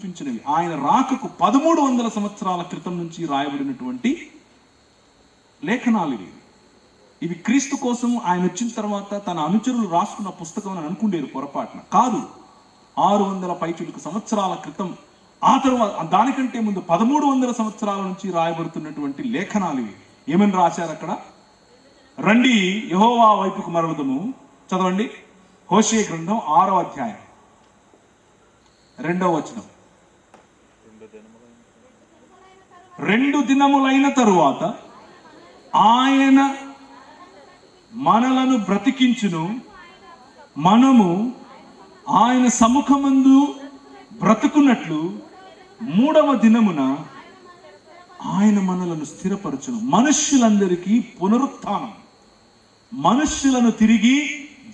చూపించినవి ఆయన రాకకు 1300 సంవత్సరాల క్రితం నుంచి రాయబడినటువంటి లేఖనాలు ఇవి క్రీస్తు కోసం ఆయన వచ్చిన తర్వాత తన అనుచరులు రాసుకున్న పుస్తకం అని అనుకుండేరు పొరపాటున. కాదు, 600 పైచులకు సంవత్సరాల క్రితం, ఆ తర్వాత దానికంటే ముందు 1300 సంవత్సరాల నుంచి రాయబడుతున్నటువంటి లేఖనాలు ఇవి. ఏమని రాశారు అక్కడ? రండి యెహోవా వైపుకు మరలుదము. చదవండి, హోషేయ గ్రంథం 6వ అధ్యాయం 2వ వచనం. 2 దినములైన తరువాత ఆయన మనలను బ్రతికించును, మనము ఆయన సముఖమందు బ్రతుకున్నట్లు 3వ దినమున ఆయన మనలను స్థిరపరచును. మనుష్యులందరికీ పునరుత్థానం, మనుష్యులను తిరిగి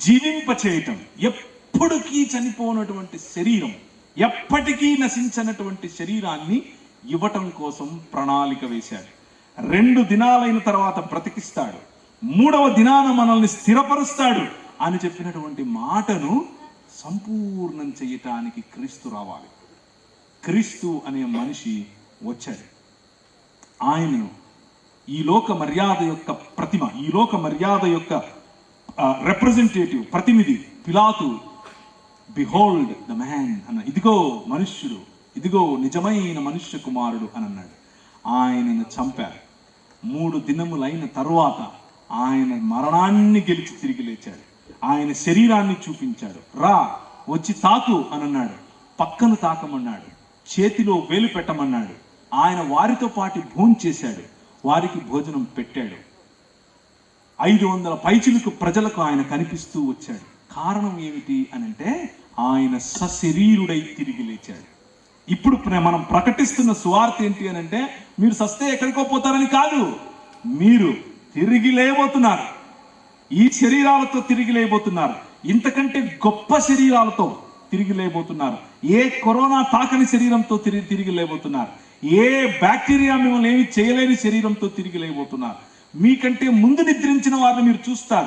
జీవింపచేయటం, ఎప్పటికీ చనిపోనటువంటి శరీరం, ఎప్పటికీ నశించనటువంటి శరీరాన్ని ఇవ్వటం కోసం ప్రణాళిక వేశాడు. 2 దినాలైన తర్వాత బ్రతికిస్తాడు, 3వ దినాన మనల్ని స్థిరపరుస్తాడు అని చెప్పినటువంటి మాటను సంపూర్ణం చేయటానికి క్రీస్తు రావాలి. క్రీస్తు అనే మనిషి వచ్చాడు. ఆయనను ఈ లోక మర్యాద యొక్క ప్రతిమ, ఈ లోక మర్యాద యొక్క రిప్రజెంటేటివ్, ప్రతినిధి పిలాతు, బిహోల్డ్ ద మ్యాన్ అన్న, ఇదిగో మనుష్యుడు, ఇదిగో నిజమైన మనుష్య కుమారుడు అని అన్నాడు. ఆయనను చంపారు. 3 దినములైన తరువాత ఆయన మరణాన్ని గెలిచి తిరిగి లేచాడు. ఆయన శరీరాన్ని చూపించాడు. రా వచ్చి తాకు అని అన్నాడు. పక్కను తాకమన్నాడు, చేతిలో వేలు పెట్టమన్నాడు. ఆయన వారితో పాటు భోంచేశాడు, వారికి భోజనం పెట్టాడు. 500 పైచిలకు ప్రజలకు ఆయన కనిపిస్తూ వచ్చాడు. కారణం ఏమిటి అనంటే ఆయన సశరీరుడై తిరిగి లేచాడు. ఇప్పుడు మనం ప్రకటిస్తున్న సువార్త ఏంటి అనంటే, మీరు సస్తే ఎక్కడికో పోతారని కాదు, మీరు తిరిగి లేబోతున్నారు. ఈ శరీరాలతో తిరిగి లేబోతున్నారు. ఇంతకంటే గొప్ప శరీరాలతో తిరిగి లేబోతున్నారు. ఏ కరోనా తాకని శరీరంతో తిరిగి లేబోతున్నారు. ఏ బ్యాక్టీరియా మిమ్మల్ని ఏమి చేయలేని శరీరంతో తిరిగి లేబోతున్నారు. మీకంటే ముందు నిద్రించిన వారిని మీరు చూస్తారు.